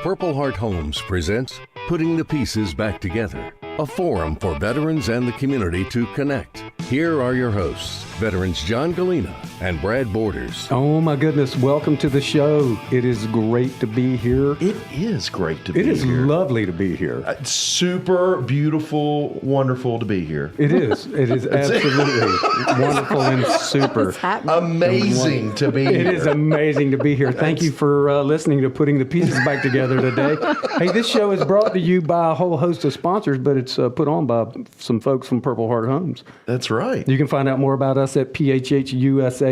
Purple Heart Homes presents Putting the Pieces Back Together, a forum for veterans and the community to connect. Here are your hosts, veterans John Gallina and Brad Borders. Oh my goodness, welcome to the show. It is great to be here. It is great to be here. It is lovely to be here. Super beautiful, wonderful to be here. It is. It is absolutely wonderful and super. Amazing to be here. It is amazing to be here. Thank you for listening to Putting the Pieces Back Together today. Hey, this show is brought to you by a whole host of sponsors, but it's put on by some folks from Purple Heart Homes. That's right. You can find out more about us at phhusa.org.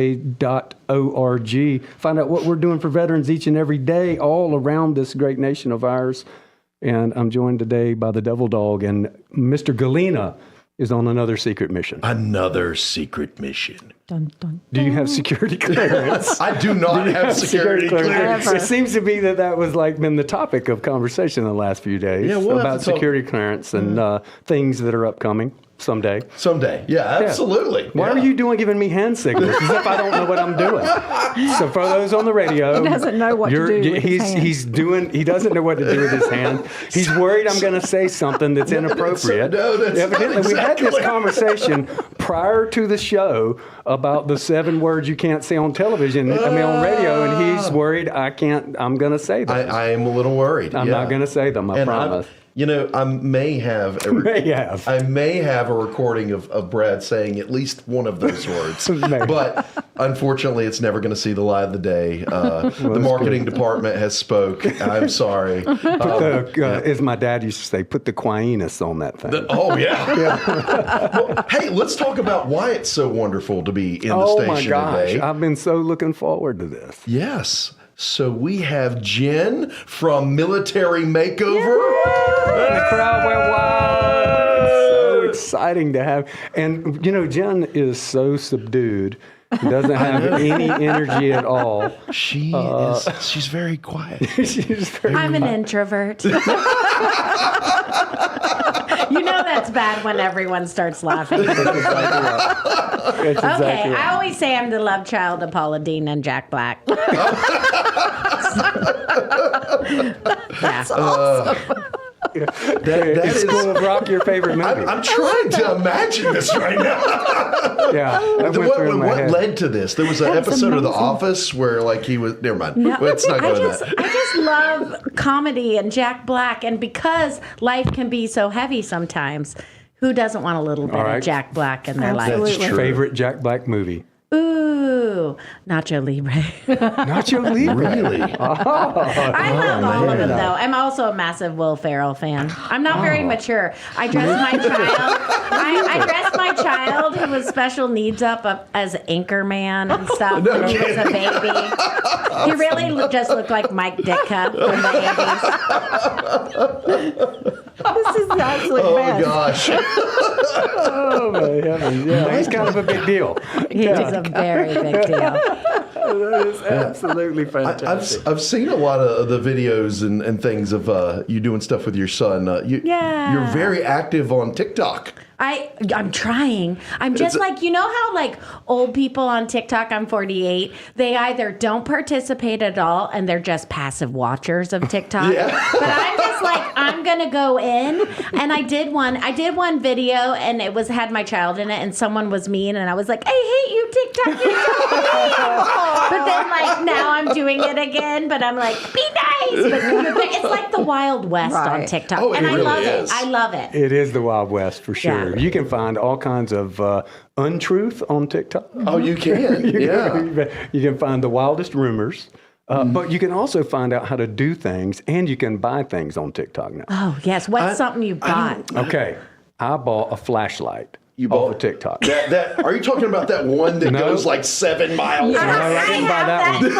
Find out what we're doing for veterans each and every day all around this great nation of ours. And I'm joined today by the Devil Dog, and Mr. Gallina is on another secret mission. Another secret mission. Dun, dun, Do you have security clearance? I do not have security clearance. It seems to be that was like been the topic of conversation in the last few days. Yeah, we'll about security clearance and things that are upcoming someday. Someday. Yeah, absolutely. Why are you giving me hand signals as if I don't know what I'm doing? So for those on the radio, he doesn't know what to do with his hand. He doesn't know what to do with his hand. He's worried I'm going to say something that's inappropriate. Evidently, we had this conversation prior to the show about the 7 words you can't say on television, on radio, and he's worried I'm going to say them. I am a little worried. I'm not going to say them, I promise. I may have a recording of Brad saying at least one of those words, but unfortunately, it's never going to see the light of the day. The marketing department has spoke. I'm sorry. As my dad used to say, put the quietus on that thing. Well, hey, let's talk about why it's so wonderful to be in the station today. I've been so looking forward to this. Yes. So we have Jen from Military Makeover. The crowd went wild. It's so exciting to have. And, Jen is so subdued. Doesn't have any energy at all. She's very quiet. I'm an introvert. That's bad when everyone starts laughing. I always say I'm the love child of Paula Deen and Jack Black. That's awesome. That is School of Rock your favorite movie? I'm trying to imagine this right now. What led to this? There was an episode of The Office where he was. Never mind. No, Let's not go to that. I just love comedy and Jack Black, and because life can be so heavy sometimes, who doesn't want a little bit of Jack Black in their life? That's true. Favorite Jack Black movie? Ooh, Nacho Libre. Nacho Libre? Really? I love all of them, though. I'm also a massive Will Ferrell fan. I'm not very mature. I dressed my child. I dressed my child who was special needs up as Anchorman and stuff when he was a baby. He really just looked like Mike Ditka from the 80s. This is the absolute best. Gosh. Oh, my heavens. Yeah, he's kind of a big deal. He is a very big deal. That is absolutely fantastic. I've seen a lot of the videos and things of you doing stuff with your son. You're very active on TikTok. I'm trying. I'm just how old people on TikTok, I'm 48, they either don't participate at all and they're just passive watchers of TikTok. Yeah. But I'm just I'm going to go in. And I did one video and it had my child in it and someone was mean and I was like, I hate you, TikTok, you're so mean. But then now I'm doing it again, but I'm like, be nice. But it's like the Wild West on TikTok. Oh, and I love it. I love it. It is the Wild West for sure. Yeah. You can find all kinds of untruth on TikTok. Oh, you can? You can find the wildest rumors. But you can also find out how to do things, and you can buy things on TikTok now. Oh, yes. What's something you bought? Okay. I bought a flashlight. You bought off of TikTok. That are you talking about that one that goes 7 miles? Yeah, I didn't buy that one.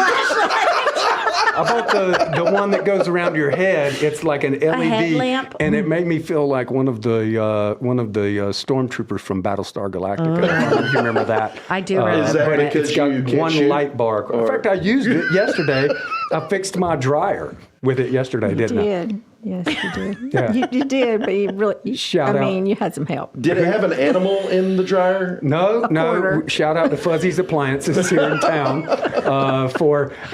I bought the one that goes around your head. It's like an LED, headlamp? And it made me feel like one of the stormtroopers from Battlestar Galactica. I don't know if you remember that. I do remember. Is that but because it's got you can't one shoot? light bar. In fact, I used it yesterday I fixed my dryer with it yesterday, didn't I? Yes, you did. Yeah. You did, but you really, Shout out. you had some help. Did it have an animal in the dryer? No. quarter. Shout out to Fuzzy's Appliances here in town.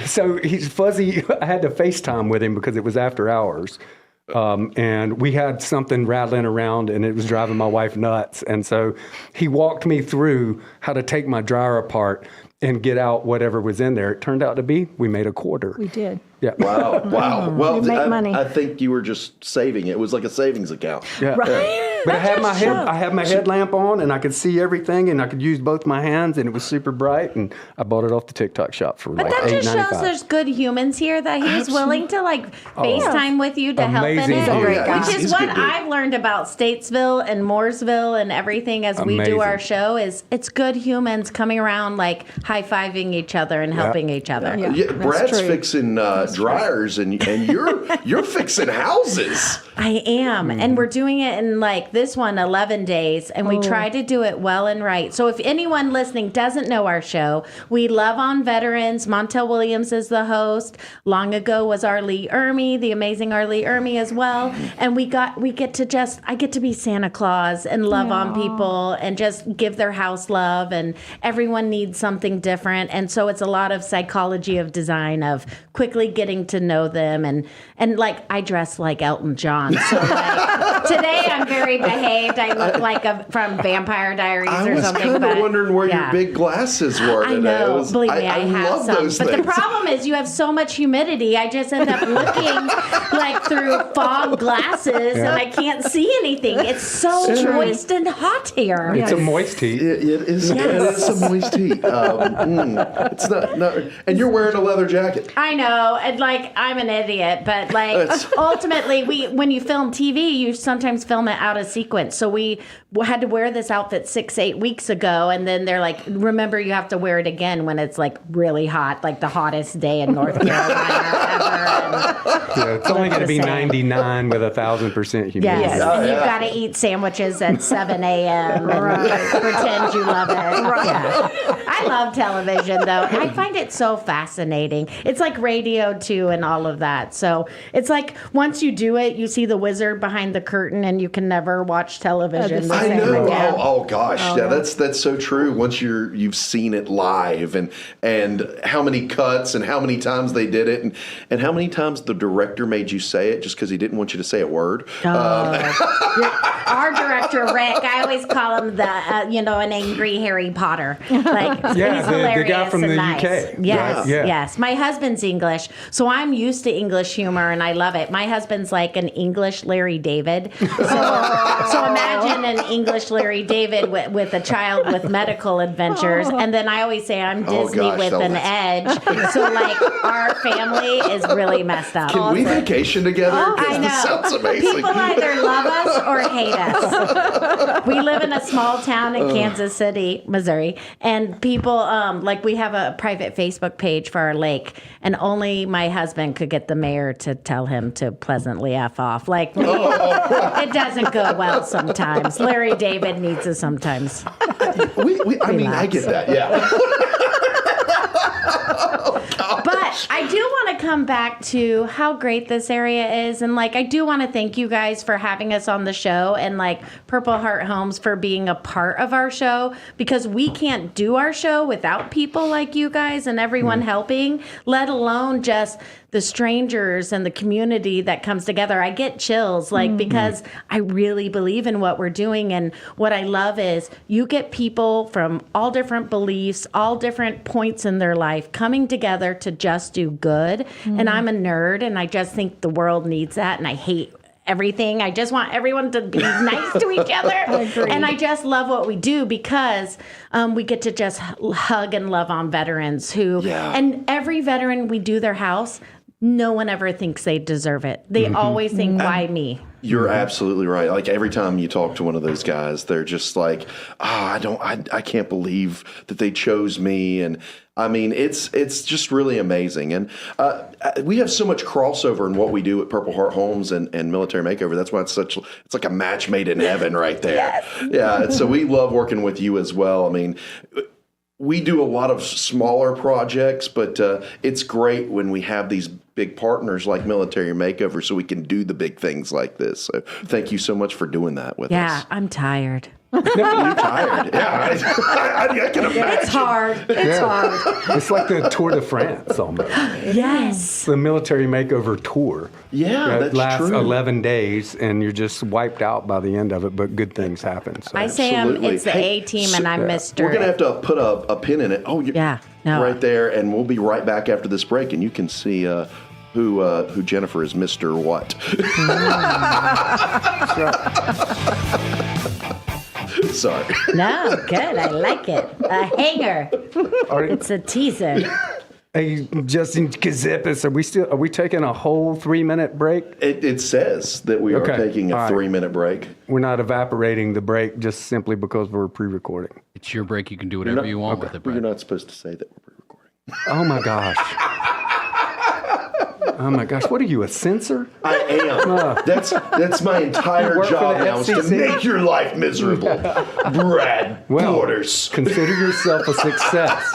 So he's Fuzzy. I had to FaceTime with him because it was after hours. And we had something rattling around and it was driving my wife nuts. And so he walked me through how to take my dryer apart and get out whatever was in there. It turned out to be, we made a quarter. We did. Yeah. Wow. Well, We make money. I think you were just saving. It was like a savings account. Yeah. Right. But I had my headlamp on and I could see everything and I could use both my hands and it was super bright and I bought it off the TikTok shop for But like that just $8.95. shows there's good humans here that he's willing to FaceTime with you to help in Amazing it. dude. Oh, yeah. Which is He's a what good dude. I've learned about Statesville and Mooresville and everything as we do our Amazing. show is it's good humans coming around high-fiving each other and helping each other. Yeah. Yeah, that's Brad's true. fixing dryers, and you're fixing houses. I am. And we're doing it in this one, 11 days. And we try to do it well and right. So if anyone listening doesn't know our show, we love on veterans. Montel Williams is the host. Long ago was Arlie Ermy, the amazing Arlie Ermy as well. And I get to be Santa Claus and love on people and just give their house love. And everyone needs something different. And so it's a lot of psychology of design of quickly getting to know them. And I dress like Elton John. So today I'm very behaved. I look from Vampire Diaries I or was something. kind of wondering where your yeah. big glasses were today. I know. Believe me, I have love some. those But the things. problem is you have so much humidity. I just end up looking through fog glasses and I can't see anything. It's so moist and hot here. It's a moist heat. It is. It is some moist heat. It's not. And you're wearing a leather jacket. I know, and I'm an idiot, but ultimately, when you film TV, you sometimes film it out of sequence. So we had to wear this outfit 6-8 weeks ago, and then they're like, "Remember, you have to wear it again when it's really hot, like the hottest day in North Carolina ever." It's only going to be the same. 99 with 1,000% humidity. Yes, Oh, and yeah. you've got to eat sandwiches at 7 a.m. and pretend you love it. Yeah. I love television, though. I find it so fascinating. It's like radio, too, and all of that. So it's once you do it, you see the wizard behind the curtain, and you can never watch television the I same know. again. Oh gosh, yeah, that's so true. Once you've seen it live, and how many cuts and how many times they did it, and how many times the director made you say it just because he didn't want you to say a word. Our director, Rick, I always call him an angry Harry Potter. He's hilarious the guy from and the nice. UK. Yes, Yeah. yes. My husband's English, so I'm used to English humor, and I love it. My husband's like an English Larry David. So imagine an English Larry David with a child with medical adventures, and then I always say I'm Disney gosh, with an edge. So our family is really messed up. Can we vacation together? 'Cause I know. This sounds amazing. People either love us or hate us. We live in a small town in Kansas City, Missouri, and people we have a private Facebook page for our lake, and only my husband could get the mayor to tell him to pleasantly F off. It doesn't go well sometimes. Larry David needs it sometimes. I get that. Yeah. But I do want to come back to how great this area is. And I do want to thank you guys for having us on the show and Purple Heart Homes for being a part of our show, because we can't do our show without people like you guys and everyone helping, let alone just the strangers and the community that comes together. I get chills because I really believe in what we're doing. And what I love is you get people from all different beliefs, all different points in their life coming together to just do good. And I'm a nerd, and I just think the world needs that. And I hate everything. I just want everyone to be nice to each other. And I just love what we do because we get to just hug and love on veterans and every veteran we do their house, no one ever thinks they deserve it. They always think, why me? You're absolutely right. Every time you talk to one of those guys, they're just like, I can't believe that they chose me. And I mean, it's just really amazing. And we have so much crossover in what we do at Purple Heart Homes and Military Makeover. That's why it's like a match made in heaven right there. Yes. Yeah. So we love working with you as well. I mean, we do a lot of smaller projects, but it's great when we have these big partners like Military Makeover so we can do the big things like this. So thank you so much for doing that with us. Yeah, I'm tired. You're tired. Yeah, I can imagine. It's hard. It's hard. It's like the Tour de France almost. Yes. The Military Makeover tour. Yeah, It that's lasts true. 11 days, and you're just wiped out by the end of it, but good things happen. So. I say Absolutely. it's the Hey, A-team, and I'm Mr. We're going to have to put a pin in it. Oh, Yeah, no. right there, and we'll be right back after this break, and you can see who Jennifer is, Mr. What. Sorry. No, good. I like it. A hanger. Are, It's a teaser. hey, Justin Kazipis, are we taking a whole 3-minute break? It says that we are Okay. taking a All right. 3-minute break. We're not evaporating the break just simply because we're pre-recording. It's your break. You can do whatever you want with it, You're Brad. not supposed to say that we're recording. Oh my gosh. Oh my gosh. What are you, a censor? I am. That's my entire work for job the now is to FCC? make your life miserable. Brad Borders. Consider yourself a success.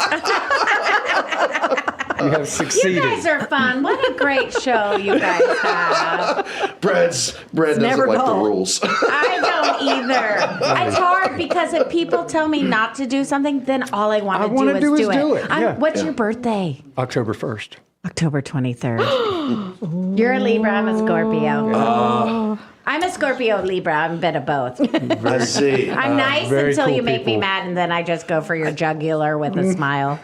You have You succeeded. guys are fun. What a great show you guys have. Brad doesn't never like the dull. rules. I don't either. It's hard because if people tell me not to do something, then all I want I to wanna do is do do it. it. Yeah. What's your birthday? October 1st. October 23rd. You're a Libra, I'm a Scorpio. I'm a Scorpio Libra. I'm a bit of both. I see. I'm nice very until cool you make me people. mad, and then I just go for your jugular with a smile.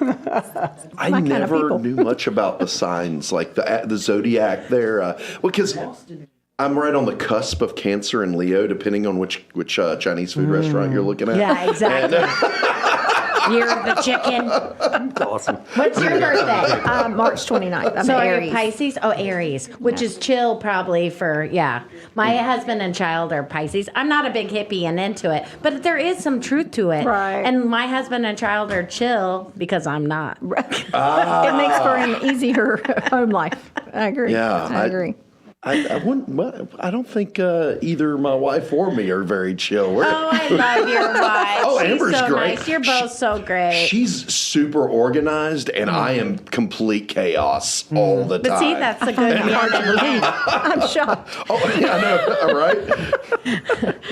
I my kind of never people. knew much about the signs, like the zodiac there. Because I'm right on the cusp of Cancer and Leo, depending on which Chinese food restaurant you're looking at. Yeah, exactly. You're the chicken. Awesome. What's your birthday? March 29th. I'm So are Aries. you Pisces? Oh, Aries, which is chill probably for, yeah. My husband and child are Pisces. I'm not a big hippie and into it, but there is some truth to it. Right. And my husband and child are chill because I'm not. It makes for an easier home life. I agree. Yeah, I agree. I wouldn't. Well, I don't think either my wife or me are very chill. Oh, I love your wife. Oh, She's Amber's so great. nice. You're both so great. She's super organized, and I am complete chaos all the time. But see, that's the good yin and yang. I'm shocked. Oh, yeah, I know, all right?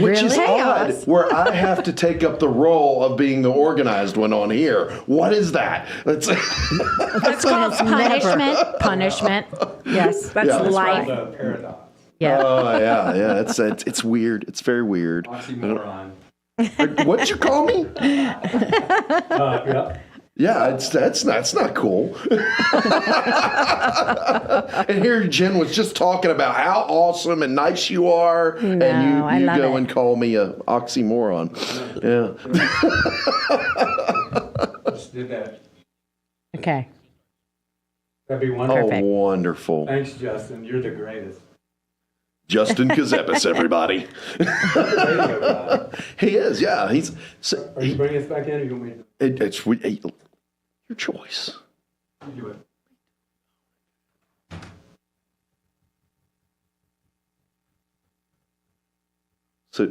Which is Really? odd, where I have to take up the role of being the organized one on here. What is that? That's Called punishment. Punishment. Yes. That's Yeah. That's life. Paradox. Yeah. Oh yeah. It's weird. It's very weird. Oxymoron. What'd you call me? Yeah. Yeah, that's not cool. And here Jen was just talking about how awesome and nice you are, and I you love go it. and call me a oxymoron. Yeah. Just did that. Okay. That'd be wonderful. Oh, Perfect. wonderful. Thanks, Justin. You're the greatest. Justin Kazepis, everybody. Radio guy. He is, yeah. He's so, Are you bringing us back in, or you want me to it's your choice. do it? So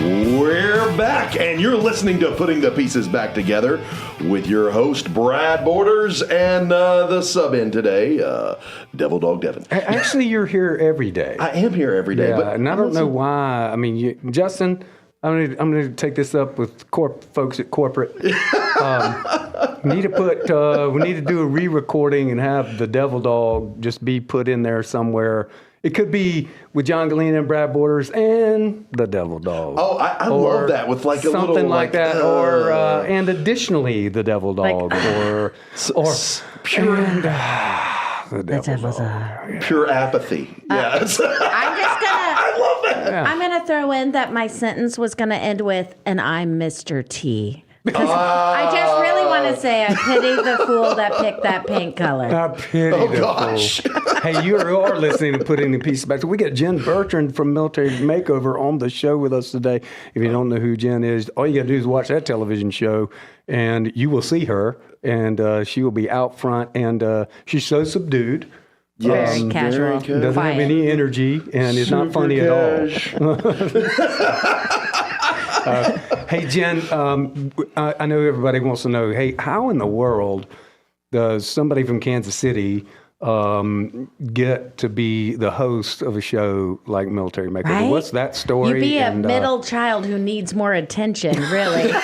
we're back, and you're listening to Putting the Pieces Back Together with your host, Brad Borders, and the sub in today, Devil Dog Devin. Actually, you're here every day. I am here every day, Yeah, but and I don't know why. I mean, Justin, I'm going to take this up with folks at corporate. We need to do a re-recording and have the Devil Dog just be put in there somewhere. It could be with John Gallina and Brad Borders and the Devil Dog. Oh, I Or love that with like a something little like that, or and additionally the Devil Dog, or pure and, the Devil Dog. pure apathy. Yes. I'm just gonna. I love that. Yeah. I'm gonna throw in that my sentence was gonna end with, "and I'm Mr. T." Because I just really want to say, I pity the fool that picked that pink color. I pity Oh the gosh. fool. Hey, you are listening to Putting the Pieces Back. So we got Jen Bertrand from Military Makeover on the show with us today. If you don't know who Jen is, all you got to do is watch that television show, and you will see her, and she will be out front, and she's so subdued. Yes. Very casual. good. Doesn't Quiet. have any energy, and is not funny at all. Hey, Jen, I know everybody wants to know, hey, how in the world does somebody from Kansas City get to be the host of a show like Military Makeover? Right? What's that story? You'd be a middle child who needs more attention, really. But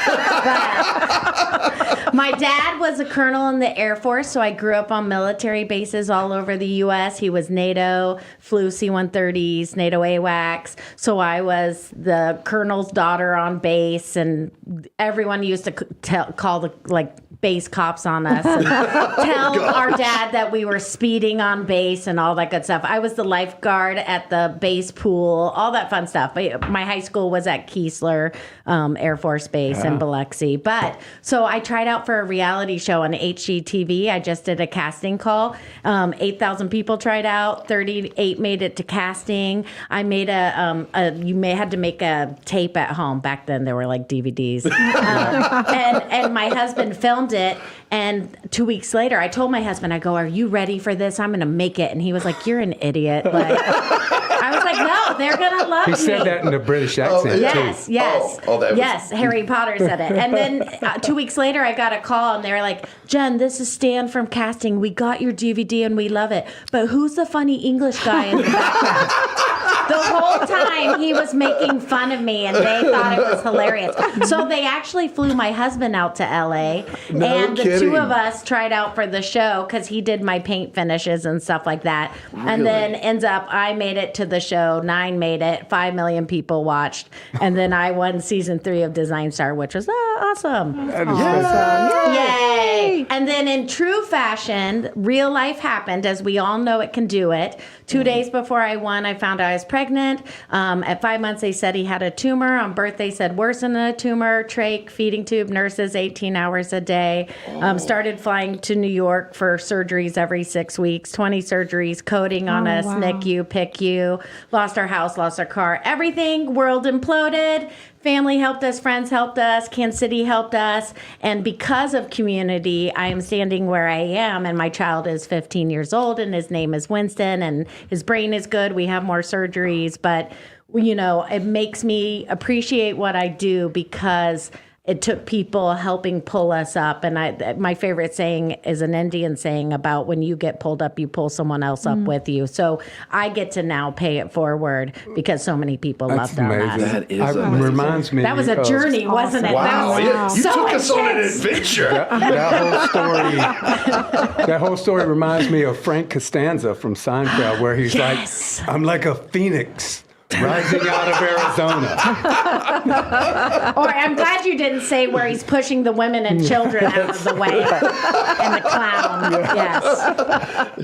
my dad was a colonel in the Air Force, so I grew up on military bases all over the U.S. He was NATO, flew C-130s, NATO AWACS. So I was the colonel's daughter on base, and everyone used to call the base cops on us and tell our dad that we were speeding on base and all that good stuff. I was the lifeguard at the base pool, all that fun stuff. But my high school was at Keesler Air Force Base in Biloxi. But so I tried out for a reality show on HGTV. I just did a casting call. 8,000 people tried out. 38 made it to casting. I made had to make a tape at home. Back then there were like DVDs. And my husband filmed it, and 2 weeks later I told my husband, I go, are you ready for this? I'm gonna make it. And he was like, you're an idiot. Like, I was like, no, they're gonna love me. He said that in a British accent yes, too. Yes, Harry Potter said it. And then 2 weeks later I got a call and they were like, Jen, this is Stan from casting. We got your DVD and we love it, but who's the funny English guy in the background? The whole time he was making fun of me, and they thought it was hilarious. So they actually flew my husband out to LA, and the two of us tried out for the show because he did my paint finishes and stuff like that. Really? And then ends up, I made it to the show, 9 made it, 5 million people watched, and then I won season 3 of Design Star, which was awesome. That is awesome. Yay! And then in true fashion, real life happened, as we all know it can do it. 2 days before I won, I found out I was pregnant. At 5 months, they said he had a tumor. On birth, they said worse than a tumor, trach, feeding tube, nurses 18 hours a day. Started flying to New York for surgeries every 6 weeks, 20 surgeries, coding on us, NICU, PICU, lost our house, lost our car, everything, world imploded. Family helped us, friends helped us, Kansas City helped us, and because of community, I am standing where I am, and my child is 15 years old, and his name is Winston, and his brain is good. We have more surgeries, but, it makes me appreciate what I do because it took people helping pull us up. And my favorite saying is an Indian saying about when you get pulled up, you pull someone else up with you. So I get to now pay it forward because so many people loved us. That is amazing. Reminds me. That was a journey, wasn't it? Wow. That You so took us on an intense. adventure. That whole story reminds me of Frank Costanza from Seinfeld, where he's like, I'm like a phoenix rising out of Arizona. Or I'm glad you didn't say where he's pushing the women and children out of the way. And the clown. Yes.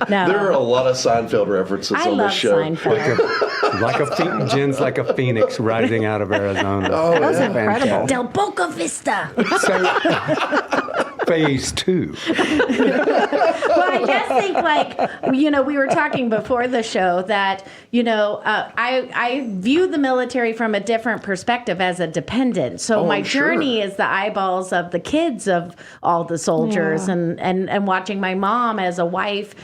No. There are a lot of Seinfeld references on this show. Seinfeld. Jen's like a phoenix rising out of Arizona. Oh, That was incredible. Del Boca Vista. So, phase 2. Well, I just think, we were talking before the show that, I view the military from a different perspective as a dependent. So my journey is the eyeballs of the kids of all the soldiers and watching my mom as a wife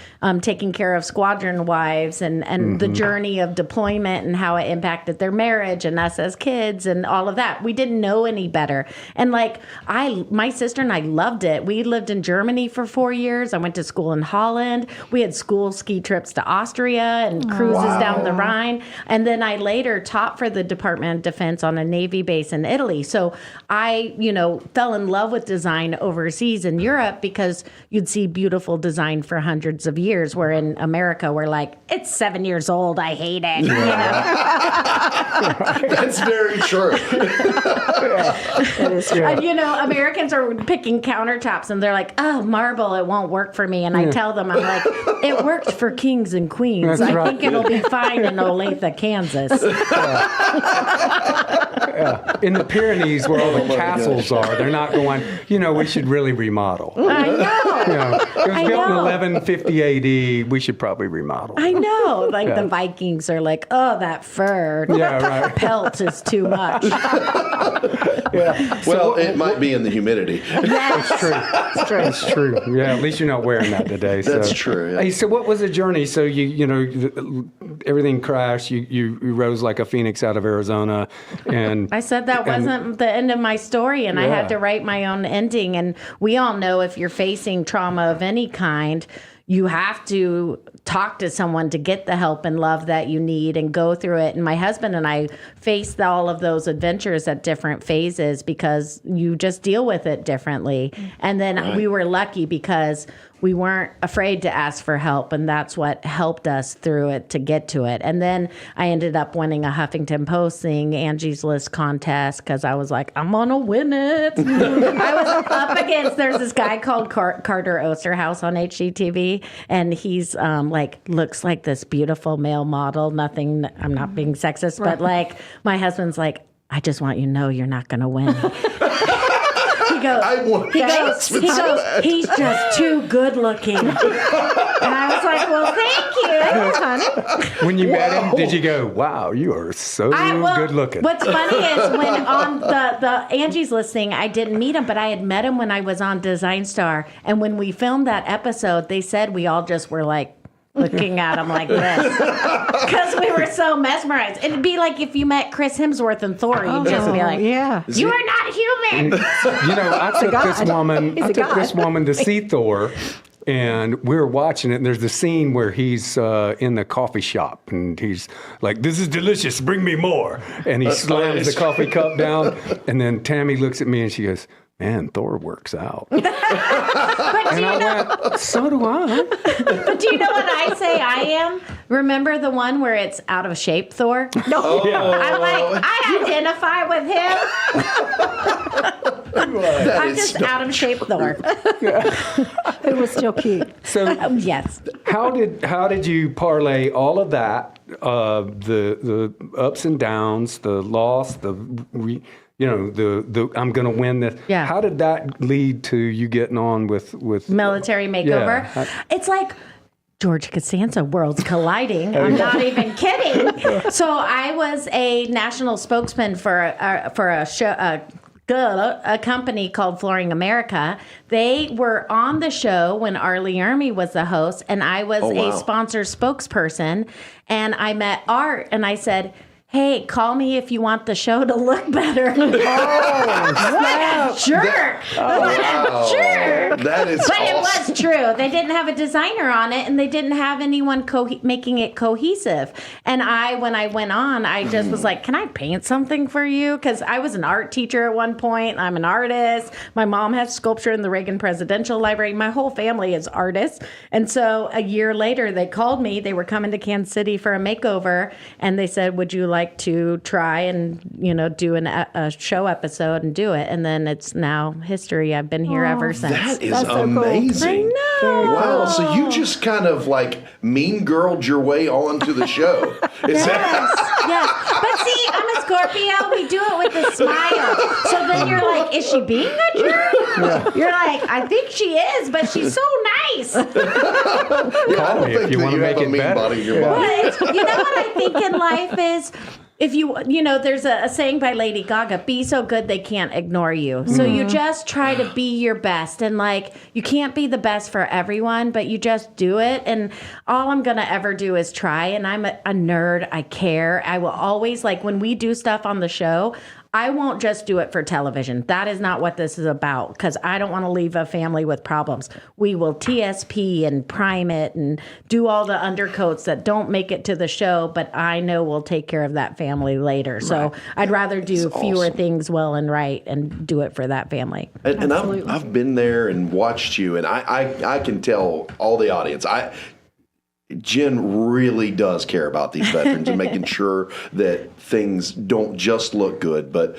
taking care of squadron wives and the journey of deployment and how it impacted their marriage and us as kids and all of that. We didn't know any better. And my sister and I loved it. We lived in Germany for 4 years. I went to school in Holland. We had school ski trips to Austria and cruises down the Rhine. And then I later taught for the Department of Defense on a Navy base in Italy. So I, fell in love with design overseas in Europe because you'd see beautiful design for hundreds of years, where in America we're like, it's 7 years old, I hate it. That's very true. That is true. And, Americans are picking countertops and they're like, oh, marble, it won't work for me. And I tell them, I'm like, it worked for kings and queens. That's I right. think it'll be fine in Olathe, Kansas. In the Pyrenees, where all the castles are, they're not going, we should really remodel. I know. It was built in 1150 AD. We should probably remodel. I know. The Vikings are like, oh, that fur. Pelt is too much. Well, it might be in the humidity. Yes. It's true. It's true. Yeah, at least you're not wearing that today. That's true. Yeah. Hey, so what was the journey? So you everything crashed. You rose like a phoenix out of Arizona, and I said that wasn't the end of my story, and I had to write my own ending. And we all know if you're facing trauma of any kind, you have to talk to someone to get the help and love that you need and go through it. And my husband and I faced all of those adventures at different phases because you just deal with it differently. And then we were lucky because we weren't afraid to ask for help, and that's what helped us through it to get to it. And then I ended up winning a Huffington Post thing, Angie's List contest, because I was like, I'm gonna win it. I was up against, there's this guy called Carter Osterhaus on HGTV, and he's looks like this beautiful male model. Nothing, I'm not being sexist, but like my husband's like, I just want you to know you're not gonna win. He goes, he's just too good looking. And I was like, well, thank you, honey. When you met him, did you go, wow, you are so good looking? What's funny is when on the Angie's List thing, I didn't meet him, but I had met him when I was on Design Star. And when we filmed that episode, they said we all just were like, looking at him like this because we were so mesmerized. It'd be like if you met Chris Hemsworth and Thor, you'd just be like, yeah, you are not human. I took this woman to see Thor, and we were watching it, and there's the scene where he's in the coffee shop, and he's like, this is delicious, bring me more. And he slams the coffee cup down, and then Tammy looks at me, and she goes, man, Thor works out. But and I went, so do I. But do you know what I say I am? Remember the one where it's out of shape Thor? No. Oh. I'm like, I identify with him. I'm just out of shape Thor. It was still cute. So yes. How did you parlay all of that, the ups and downs, the loss, the I'm going to win this. Yeah. How did that lead to you getting on with Military Makeover? Yeah. It's like George Costanza, worlds colliding. I'm not even kidding. So I was a national spokesman for a show. A company called Flooring America. They were on the show when Arlie Ermy was the host, and I was a sponsor spokesperson. And I met Art, and I said, hey, call me if you want the show to look better. Sure. Sure. That is But awesome. it was true. They didn't have a designer on it, and they didn't have anyone making it cohesive. And when I went on, I just was like, can I paint something for you? Because I was an art teacher at one point. I'm an artist. My mom has sculpture in the Reagan Presidential Library. My whole family is artists. And so a year later, they called me. They were coming to Kansas City for a makeover, and they said, would you like to try and do a show episode and do it? And then it's now history. I've been here ever since. That is so amazing. Cool. I know. Wow, so you just kind of like mean girled your way onto the show. Yes. But see, I'm a Scorpio. We do it with a smile. So then you're like, is she being a jerk? Yeah. You're like, I think she is, but she's so nice. I don't think if you want to make it better. body in your body. But you know what I think in life is, if there's a saying by Lady Gaga, be so good they can't ignore you. So you just try to be your best. And you can't be the best for everyone, but you just do it. And all I'm going to ever do is try. And I'm a nerd. I care. I will always, when we do stuff on the show, I won't just do it for television. That is not what this is about, because I don't want to leave a family with problems. We will TSP and prime it and do all the undercoats that don't make it to the show, but I know we'll take care of that family later. So I'd rather do fewer things well and right and do it for that family. And I've been there and watched you, and I can tell all the audience, Jen really does care about these veterans and making sure that things don't just look good, but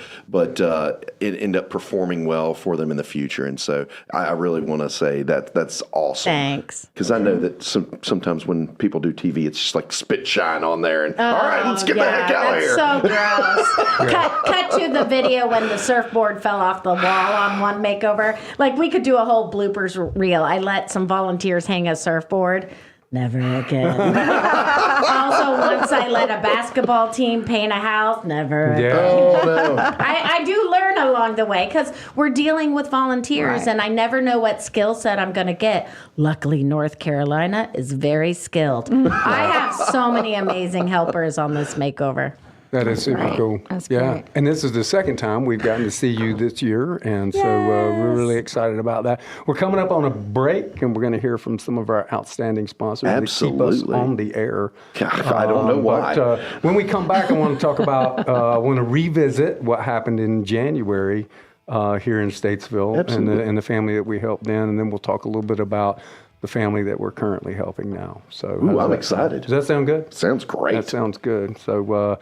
it end up performing well for them in the future. And so I really want to say that's awesome. Thanks. Because I know that sometimes when people do TV, it's just like spit shine on there. And all right, let's get the heck out of here. So gross. Cut to the video when the surfboard fell off the wall on one makeover. We could do a whole bloopers reel. I let some volunteers hang a surfboard. Never again. Also, once I let a basketball team paint a house. Never again. Oh no. I do learn along the way because we're dealing with volunteers, and I never know what skill set I'm going to get. Luckily, North Carolina is very skilled. I have so many amazing helpers on this makeover. That is super cool. That's great. And this is the second time we've gotten to see you this year, and so we're really excited about that. We're coming up on a break, and we're going to hear from some of our outstanding sponsors that keep us on the air. I don't know why. But when we come back, I want to talk about, I want to revisit what happened in January here in Statesville and the family that we helped then, and then we'll talk a little bit about the family that we're currently helping now. So I'm excited. Does that sound good? Sounds great. That sounds good. So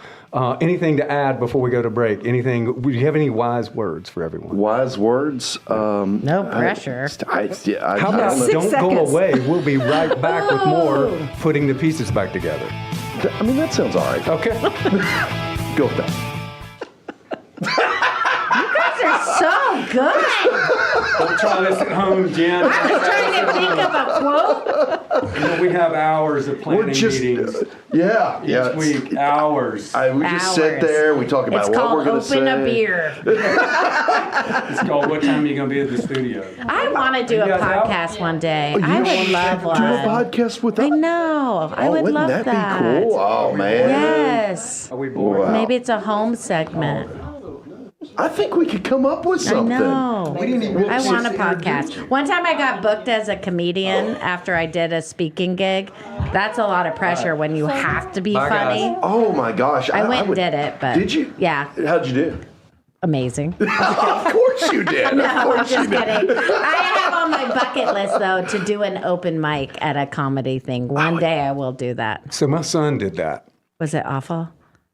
anything to add before we go to break? Anything? Do you have any wise words for everyone? Wise words. No pressure. How about don't go away? We'll be right back with more Putting the Pieces Back Together. I mean, that sounds all right. Okay. Go with that. So good. Don't try this at home, Jen. I was trying to think of a quote. You know, we have hours of planning meetings. Each week, hours. We just sit there. We talk about what we're going to say. It's called Open a Beer. It's called What Time Are You Going to Be at the Studio? I want to do a podcast one day. I would love one. Do a podcast with us. I know. I would love that. Wouldn't that be cool? Oh, man. Yes. Are we bored? Wow. Maybe it's a home segment. I think we could come up with something. I know. We didn't even I want a podcast. One time I got booked as a comedian after I did a speaking gig. That's a lot of pressure when you have to be funny. Oh my gosh. I went and did it, but did you? Yeah. How'd you do? Amazing. Of course you did. No, of I'm course just you did. kidding. I have on my bucket list, though, to do an open mic at a comedy thing. One day I will do that. So my son did that. Was it awful?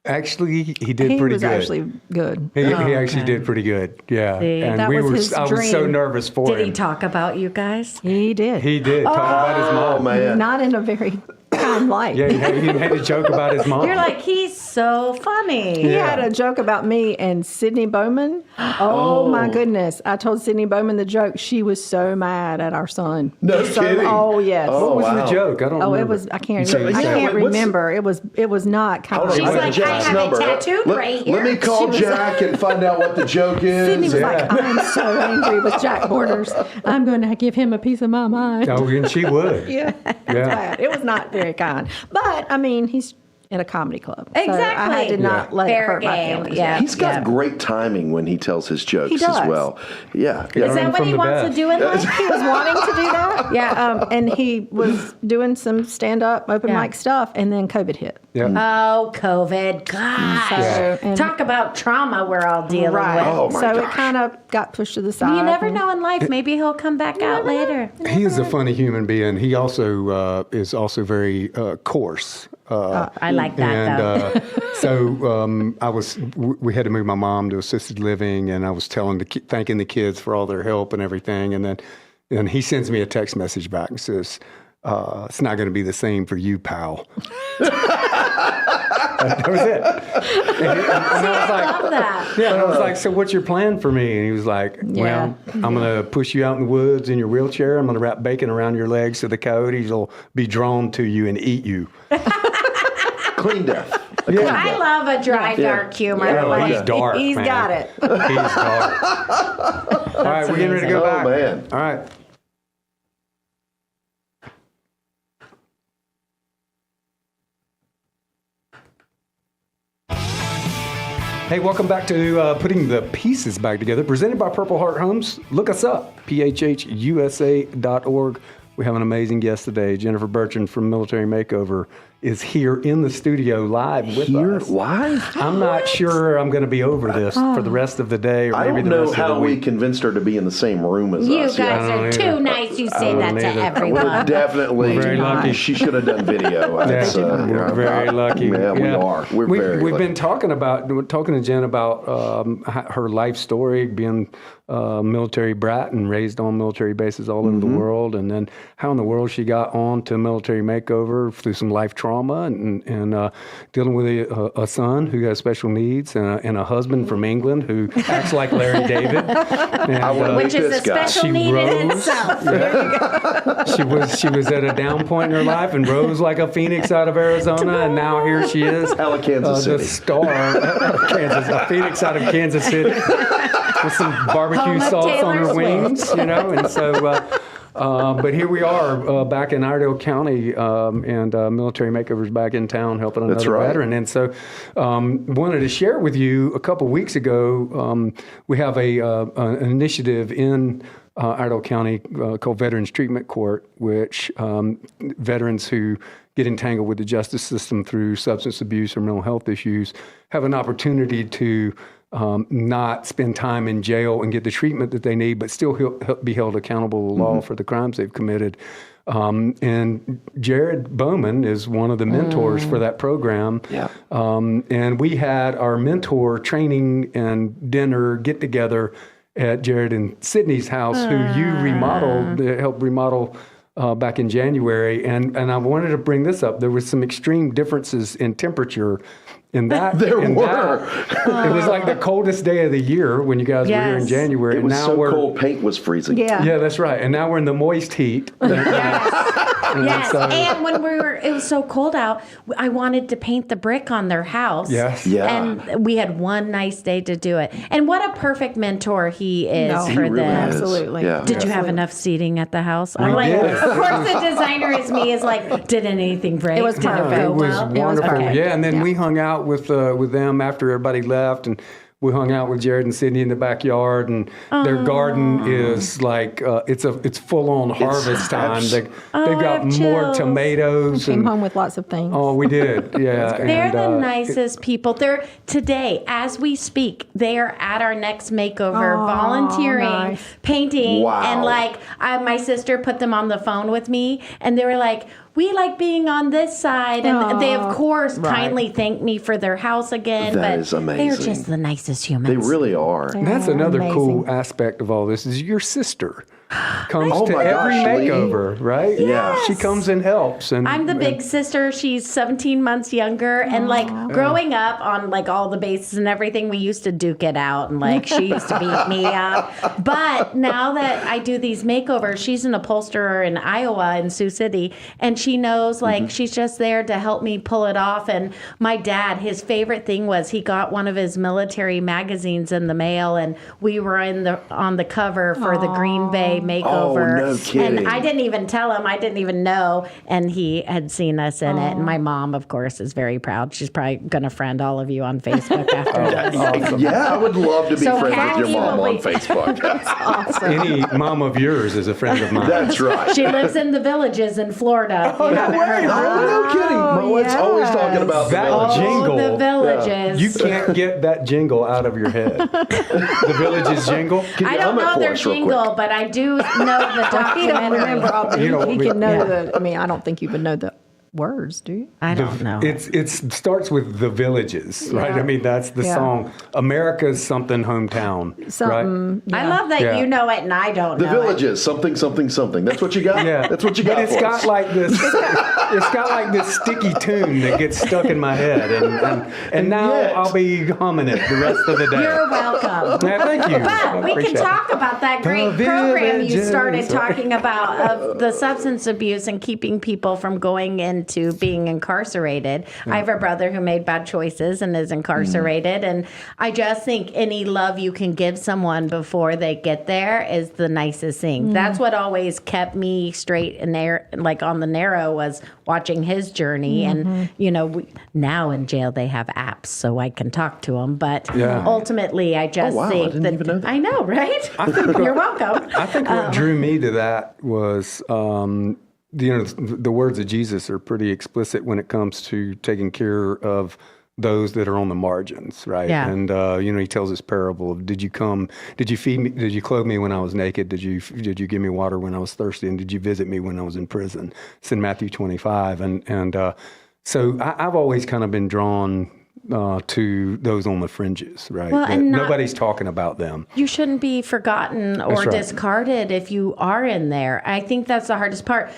Actually, he did He pretty was good. actually good. He actually did pretty good. Yeah. See, and that was his I was so dream. nervous for Did him. he talk about you guys? He did. He did talk about his mom. Oh, man. Not in a very kind light. Yeah, he had a joke about his mom. You're like, he's so funny. He had a joke about me and Sydney Bowman. Oh, my goodness. I told Sydney Bowman the joke. She was so mad at our son. No So- kidding. Oh, yes. What was wow. the joke? I don't Oh, remember. it was. I can't. So- I yeah, can't what's- remember. It was not kind Hold of. on, She's I got like, Jack's I have it number. tattooed right here. Let me call She was Jack and find out what the joke is. Sydney was like, I'm so angry with Jack Borders. I'm going to give him a piece of my mind. Oh, and she would. Yeah, Yeah. it was not very kind. But I mean, he's in a comedy club. So Exactly. I did not let Fair it hurt my game. feelings. Yeah. He's got great timing when he tells his jokes He does. as well. Yeah. Is Learn that what from he the wants best. to do in life? He was wanting to do that. Yeah. And he was doing some stand-up, open Yeah. mic stuff, and then COVID hit. Yeah. Oh, COVID. Gosh. So, and- Talk about trauma we're all dealing Right. with. Oh, my so it gosh. kind of got pushed to the side. You never and- know in life. Maybe he'll come back out later. He is a funny human being. He also is also very coarse. I like that, And though. so we had to move my mom to assisted living, and I was thanking the kids for all their help and everything. And then he sends me a text message back and says, "It's not going to be the same for you, pal." That was it. And I was like, Love that. yeah, and I was like, so what's your plan for me? And he was like, well, I'm going to push you out in the woods in your wheelchair. I'm going to wrap bacon around your legs so the coyotes will be drawn to you and eat you. Clean death. I love a dry, dark humor. Yeah, Like, he's dark, He's man. got it. He's dark. All right, we're getting ready to go back. Oh, man. All right. Hey, welcome back to Putting the Pieces Back Together, presented by Purple Heart Homes. Look us up, phhusa.org. We have an amazing guest today. Jennifer Bertrand from Military Makeover is here in the studio live with us. Live? I'm not sure I'm going to be over this for the rest of the day or I maybe don't the know rest of how the we week. convinced her to be in the same room as You us. guys don't are either. too nice. You say that don't to either. We're everyone. definitely. We're very lucky. She should have done video. That's, We're very lucky. Yeah, we are. We've been lucky. talking to Jen about her life story, being military brat and raised on military bases all over the world, and then how in the world she got on to Military Makeover through some life trauma and dealing with a son who has special needs and a husband from England who acts like Larry David. And, Which is a special need in itself. She was at a down point in her life and rose like a phoenix out of Arizona, and now here she is, Out of Kansas the City. star of Kansas, a phoenix out of Kansas City, with some barbecue Home of sauce on Taylor her wings, and so. But here we are back in Iredell County, and Military Makeover's back in town helping another veteran. And so wanted to share with you a couple weeks ago, we have an initiative in Iredell County called Veterans Treatment Court, which veterans who get entangled with the justice system through substance abuse or mental health issues have an opportunity to not spend time in jail and get the treatment that they need, but still be held accountable to the law for the crimes they've committed. And Jared Bowman is one of the mentors for that program. Yeah. And we had our mentor training and dinner get together at Jared and Sydney's house, who you helped remodel back in January. And I wanted to bring this up. There was some extreme differences in temperature in that. There were. It was like the coldest day of the year when you guys were here in January. It was now so cold, paint was freezing. Yeah, that's right. And now we're in the moist heat. Yes, and when it was so cold out, I wanted to paint the brick on their house. Yes. Yeah. And we had one nice day to do it. And what a perfect mentor he is No, for he really them. is. Absolutely. Yeah. Did you have enough seating at the house? I'm like, did. of course, the designer is me. Is like, did anything break? It was Did perfect. go It was well? wonderful. Okay. Yeah, and then we hung out with them after everybody left, and we hung out with Jared and Sydney in the backyard, and their garden is like it's full on harvest time. They've got I have more chills. tomatoes. Came and, home with lots of things. Oh, we did. Yeah, They're and, the nicest people. They're today, as we speak, they are at our next makeover, volunteering, nice. painting, Wow. and like my sister put them on the phone with me, and they were like, "We like being on this side," and they of course kindly thanked me for their house again. That but is amazing. They're just the nicest humans. They really are. And that's another Amazing. cool aspect of all this is your sister comes Oh to my every gosh, Lee. makeover, right? Yeah. She comes and helps. And I'm the big sister. She's 17 months younger. And like growing up on like all the bases and everything, we used to duke it out. And like she used to beat me up. But now that I do these makeovers, she's an upholsterer in Iowa in Sioux City. And she knows like she's just there to help me pull it off. And my dad, his favorite thing was he got one of his military magazines in the mail. And we were on the cover for the Green Bay makeover. Oh, no kidding. And I didn't even tell him. I didn't even know. And he had seen us in it. And my mom, of course, is very proud. She's probably going to friend all of you on Facebook after this. Yeah, I would love to be So friends with Kathy your mom will on be- Facebook. Any mom of yours is a friend of mine. That's right. She lives in the Villages in Florida. Oh, no way. No kidding. Moet's always talking about the That village. jingle. The Villages. You can't get that jingle out of your head. The Village's jingle. I don't hum it know for their us real quick? jingle, but I do know the He don't documentary. remember all the, You don't- he can know yeah. the. I mean, I don't think you would know the words, do you? I don't know. It starts with the Villages, right? Yeah. I mean, that's the Yeah. song. America's something hometown, right? Something. I love that Yeah. you know it and I don't The know villages, something, something, something. That's what you got? Yeah, That's what you got But it's for got us. like this. It's got like this sticky tune that gets stuck in my head, and now yet- I'll be humming it the rest of the day. You're welcome. Yeah, thank you. I But we can appreciate talk about that great program you Villages. started talking about of the substance abuse and keeping people from going into being incarcerated. I have a brother who made bad choices and is incarcerated. And I just think any love you can give someone before they get there is the nicest thing. That's what always kept me straight and like on the narrow was watching his journey. And, you know, now in jail they have apps so I can talk to them. But Yeah. ultimately, I just wow, I think didn't even know that. I know, right? You're welcome. I think what drew me to that was, the words of Jesus are pretty explicit when it comes to taking care of those that are on the margins, right? Yeah. And he tells this parable of, did you feed me, did you clothe me when I was naked? Did you give me water when I was thirsty? And did you visit me when I was in prison? It's in Matthew 25. And so I've always kind of been drawn to those on the fringes, right? Well, and nobody's talking about them. You shouldn't be forgotten or That's right. discarded if you are in there. I think that's the hardest part.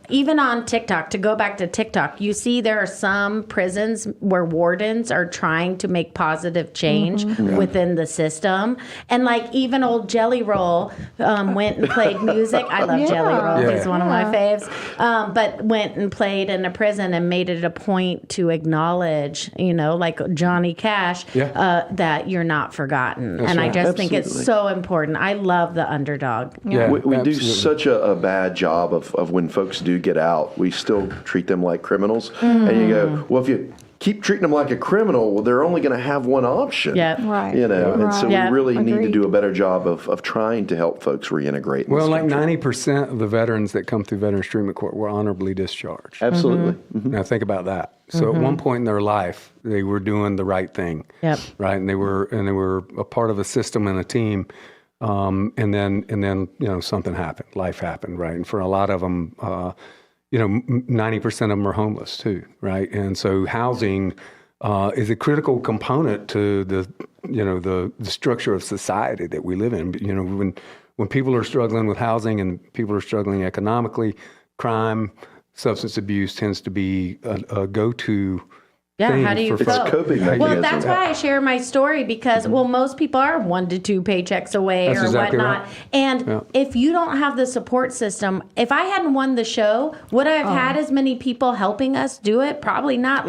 Even on TikTok, to go back to TikTok, you see there are some prisons where wardens are trying to make positive change within the system. And even old Jelly Roll went and played music. I love Jelly Roll. Yeah. He's one of my faves. But went and played in a prison and made it a point to acknowledge, like Johnny Cash, that you're not forgotten. I just think it's so important. I love the underdog. Yeah, we do absolutely. such a bad job of when folks do get out, we still treat them like criminals. And you go, well, if you keep treating them like a criminal, well, they're only going to have one option. Yeah. Right. And so we Yeah. really need to Agreed. do a better job of trying to help folks reintegrate. in Well, this like country. 90% of the veterans that come through Veterans Treatment Court were honorably discharged. Absolutely. Now think about that. So at one point in their life, they were doing the right thing, Yep. right? And they were a part of a system and a team. And then something happened. Life happened, right? And for a lot of them, 90% of them are homeless too, right? And so housing is a critical component to the structure of society that we live in. When people are struggling with housing and people are struggling economically, crime, substance abuse tends to be a go-to Yeah, thing how do you for It's cope? coping mechanism. Well, that's why I share my story because, most people are 1 to 2 paychecks away That's or exactly whatnot. right. And if you don't have the support system, if I hadn't won the show, would I have had as many people helping us do it? Probably not.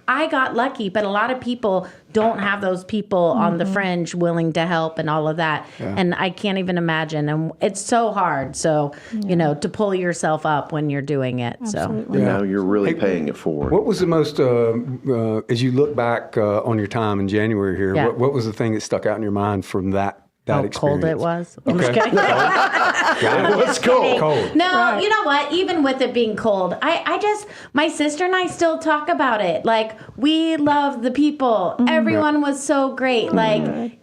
I got lucky, but a lot of people don't have those people on the fringe willing to help and all of that. And I can't even imagine. And it's so hard. So, to pull yourself up when you're doing it. And now you're really paying it forward. What was the most, as you look back on your time in January here, Yeah. what was the thing that stuck out in your mind from that How experience? cold it was. I'm just Okay. kidding. Let's go. Cold. No, you know what? Even with it being cold, my sister and I still talk about it. We love the people. Everyone was so great.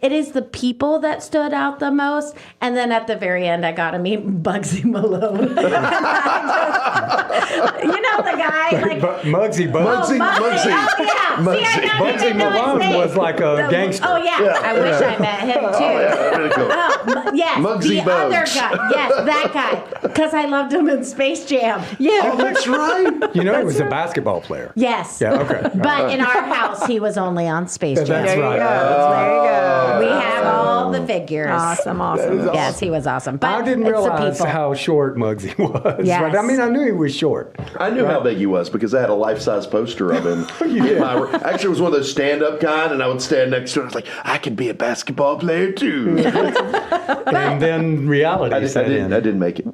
It is the people that stood out the most. And then at the very end, I got to meet Bugsy Malone. The guy. Muggsy Bugs. Muggsy. Oh, yeah. Muggsy. See, I don't Bugsy even know his Malone name. was like a gangster. Oh, yeah. I wish I met him, too. There you go. Yes, Muggsy the other Bogues. guy. Yes, that guy. Because I loved him in Space Jam. Oh, that's right. He was a basketball player. Yes. Yeah, okay. But in our house, he was only on Space Jam. That's right. There you go. We have all the figures. Awesome. Yes, he was awesome. But I didn't it's realize the people. how short Muggsy was. Yes. Right? I mean, I knew he was short. I knew how big he was because I had a life-size poster of him. Actually, it was one of those stand-up kind, and I would stand next to him. I was like, I could be a basketball player too. And then reality I set in. didn't make it.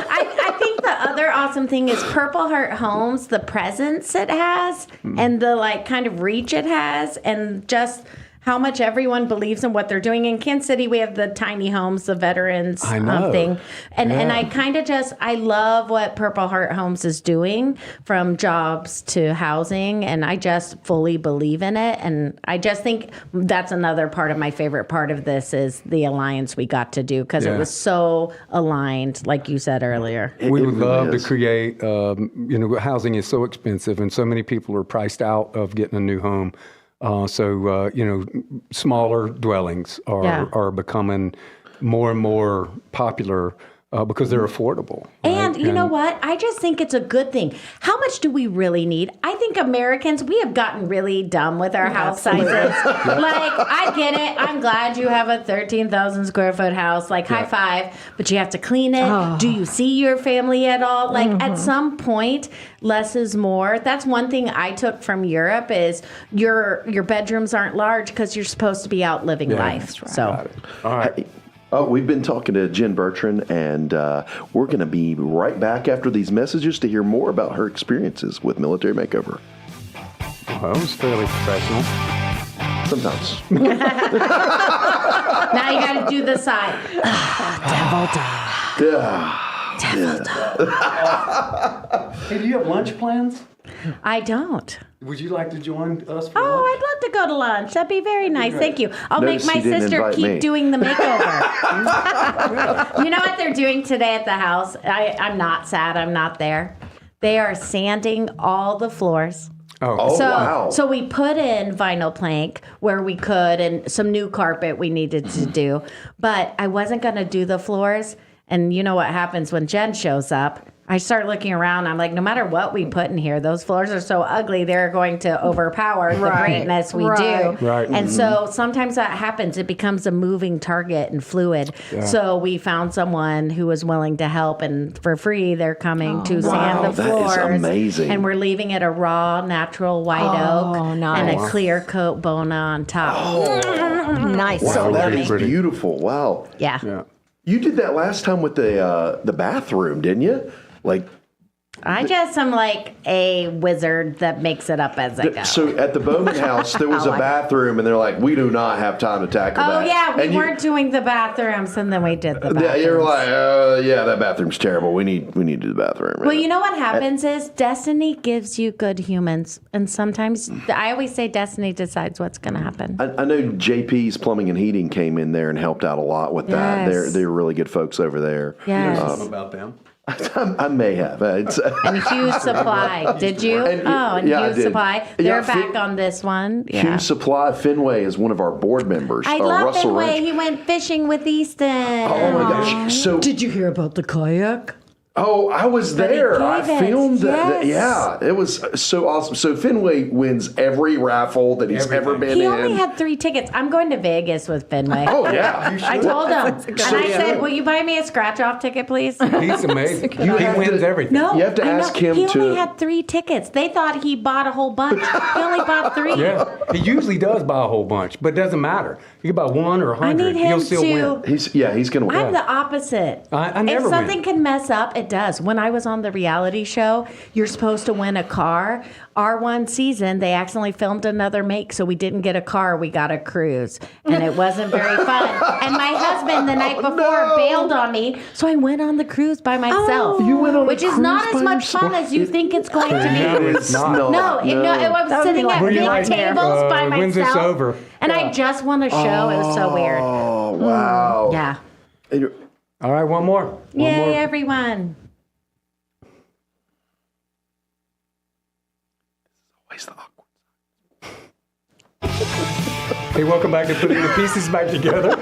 I think the other awesome thing is Purple Heart Homes, the presence it has, and the kind of reach it has, and just how much everyone believes in what they're doing. In Kansas City, we have the tiny homes, the veterans I know. thing. And Yeah. I kind of I love what Purple Heart Homes is doing from jobs to housing. And I just fully believe in it. And I just think that's another part of my favorite part of this is the alliance we got to do because Yeah. it was so aligned, like you said earlier. We would really love is. to create, housing is so expensive and so many people are priced out of getting a new home. Smaller dwellings are becoming more and more popular because they're affordable. And right? you know what? I just think it's a good thing. How much do we really need? I think Americans, we have gotten really dumb with our house sizes. I get it. I'm glad you have a 13,000 square foot house. High five. But you have to clean it. Do you see your family at all? At some point, less is more. That's one thing I took from Europe is your bedrooms aren't large because you're supposed to be out living life. So. All right. We've been talking to Jen Bertrand, and we're going to be right back after these messages to hear more about her experiences with Military Makeover. Well, that was fairly professional. Sometimes. Now you got to do the side. Devil dog. Hey, do you have lunch plans? I don't. Would you like to join us for Oh, lunch? I'd love to go to lunch. That'd be very nice. Thank you. I'll Notice make my he didn't sister invite keep me. doing the makeover. You know what they're doing today at the house? I'm not sad. I'm not there. They are sanding all the floors. Oh, wow. So we put in vinyl plank where we could and some new carpet we needed to do. But I wasn't going to do the floors. And you know what happens when Jen shows up? I start looking around. I'm like, no matter what we put in here, those floors are so ugly, they're going to overpower the greatness we do. Right. And so sometimes that happens. It becomes a moving target and fluid. Yeah. So we found someone who was willing to help, and for free, they're coming to sand the floors. That is amazing. And we're leaving it a raw, natural white oak and a clear coat Bona on top. Nice. Wow, So that yummy. is beautiful. Wow. Yeah. You did that last time with the bathroom, didn't you? Like, I just am like a wizard that makes it up as I go. so at the Bowman house, there was a bathroom, and they're like, we do not have time to tackle that. Oh, yeah, we And weren't doing the bathrooms, and then we did the bathrooms. Yeah, you're like, yeah, that bathroom's terrible. We need to do the bathroom. Well, you know what happens is destiny gives you good humans, and sometimes I always say destiny decides what's going to happen. I know JP's Plumbing and Heating came in there and helped out a lot with that. Yes. They're really good folks over there. Yes. Something about them. I may have. And Hughes Supply, did you? And yeah, I Hughes did. Supply, they're Yeah, back on this one. Yeah. Hughes Supply Fenway is one of our board members. I love Russell Fenway. Rich. He went fishing with Easton. Oh my gosh! So Did you hear about the kayak? Oh, I was But he there. I gave it. filmed that. Yes. Yeah, it was so awesome. So Fenway wins every raffle that he's ever been He in. only had 3 tickets. I'm going to Vegas with Fenway. Oh yeah, I told him. And I said, will you buy me a scratch-off ticket, please? He's amazing. He wins everything. No, You have to I know. ask him He to- only had 3 tickets. They thought he bought a whole bunch. He only bought 3. Yeah, he usually does buy a whole bunch, but it doesn't matter. You can buy 1 or 100. I need him He'll still to. win. he's gonna win. I'm the opposite. I never If something win. can mess up, it does. When I was on the reality show, you're supposed to win a car. Our one season, they accidentally filmed another make, so we didn't get a car. We got a cruise, and it wasn't very fun. And my husband the night before bailed on me, so I went on the cruise by myself. You went on a which is cruise not by as much fun yourself? as you think it's going to No, be. it's not. No, it was That would be sitting like at Were you big like, tables by myself. when's this over? And I just won a show. It was so weird. Oh wow. Yeah. And you're- All right, one more. One Yay, more. everyone. Always the awkward. Hey, welcome back to Putting the Pieces Back Together.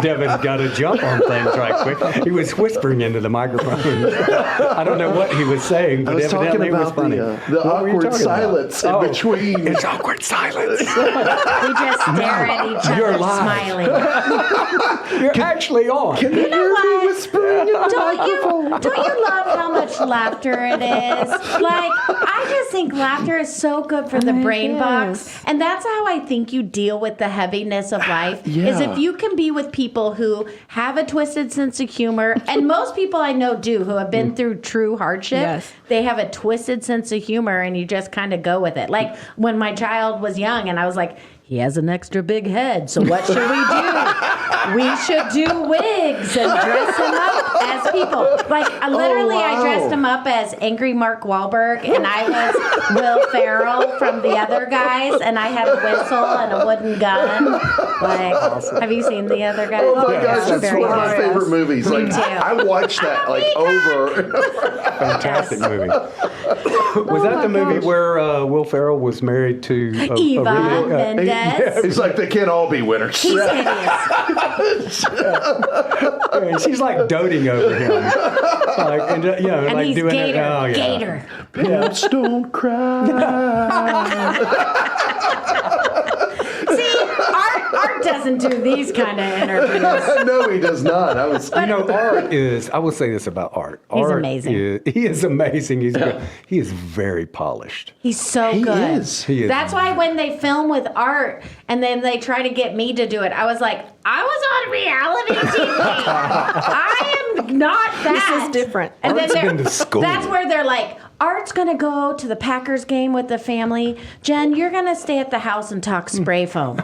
Devin got to jump on things right quick. He was whispering into the microphone. I don't know what he was saying, but I was talking evidently it was about funny. the What were you awkward talking about? silence in between. It's awkward silence. We just stare at each other, You're live. smiling. You're actually on. Can you hear what? me whispering? Don't you love how much laughter it is? Like, I just think laughter is so good for the brain box. Yes. And that's how I think you deal with the heaviness of life. Yeah. Is if you can be with people who have a twisted sense of humor, and most people I know do who have been through true hardship, Yes. they have a twisted sense of humor and you just kind of go with it. Like when my child was young and I was like, he has an extra big head, so what should we do? We should do wigs and dress him up as people. Like, literally, I dressed him up as Angry Mark Wahlberg, and I was Will Ferrell from the other guys, and I had a whistle and a wooden gun. Like, have you seen the other guys? Oh my Yeah, gosh, that's very one of my good. favorite movies. Like too. I watched that like over. Fantastic movie. Was that the movie where Will Ferrell was married to Eva Mendes. It's like they can't all be winners. He's hideous. She's like doting over him, like, and you know, And like he's doing Gator. it. Oh, yeah. Gator. Pimps don't cry. See, Art doesn't do these kind of interviews. No, he does not. I was. You know, Art is. I will say this about Art. He's Art amazing. He is amazing. He's good. He is very polished. He's so He good. is. He is. That's why when they film with Art and then they try to get me to do it, I was like, I was on reality TV. I am not that. This is different. And Art's they're- been to school. That's where they're like, Art's gonna go to the Packers game with the family. Jen, you're gonna stay at the house and talk spray foam.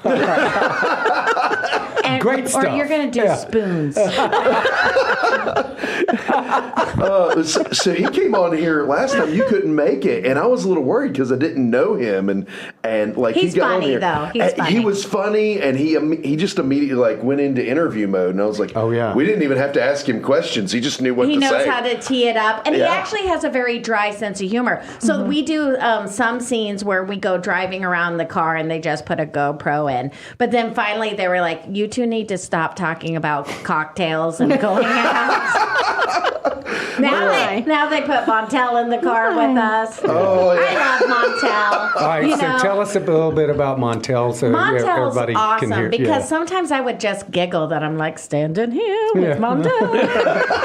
And, Great stuff. Or you're gonna do Yeah. spoons. So he came on here last time. You couldn't make it, and I was a little worried because I didn't know him, and like He's he got on funny, here. though. He's And funny. He was funny, and he just immediately like went into interview mode, and I was like, Oh, yeah. we didn't even have to ask him questions. He just knew what He to knows say. how to tee it up. And he Yeah. actually has a very dry sense of humor. So we do some scenes where we go driving around the car and they just put a GoPro in. But then finally they were like, you two need to stop talking about cocktails and going out. Now they put Montel in the car with us. Oh, yeah. I love Montel. All right, You so know, tell us a little bit about Montel so Montel's everybody awesome can hear. because sometimes I would just giggle that I'm like standing here with Montel.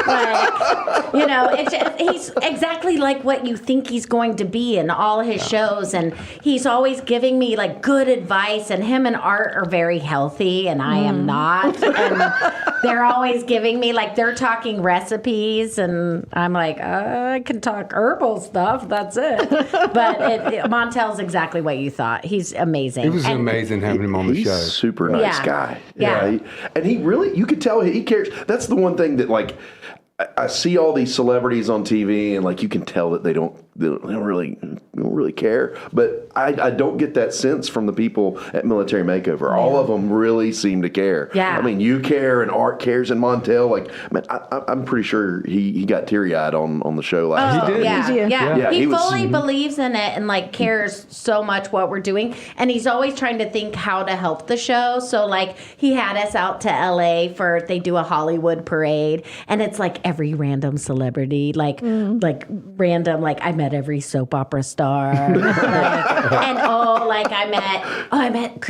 Like, you know, he's exactly like what you think he's going to be in all his shows, and he's always giving me like good advice. And him and Art are very healthy, and I am not. And they're always giving me like they're talking recipes, and I'm like, I can talk herbal stuff. That's it. But Montel's exactly what you thought. He's amazing. It was amazing having him on the He's show. a super nice Yeah. guy. Yeah. And he really, you could tell he cares. That's the one thing that, like, I see all these celebrities on TV, and like you can tell that they don't really care. But I don't get that sense from the people at Military Makeover. All of them really seem to care. Yeah. I mean, you care, and Art cares, and Montel. Like, man, I'm pretty sure he got teary eyed on the show last time. did. Yeah, He did. yeah. Yeah, He he was- fully believes in it and like cares so much what we're doing, and he's always trying to think how to help the show. So like he had us out to LA for they do a Hollywood parade, and it's like every random celebrity, like random, like I met every soap opera star, and I met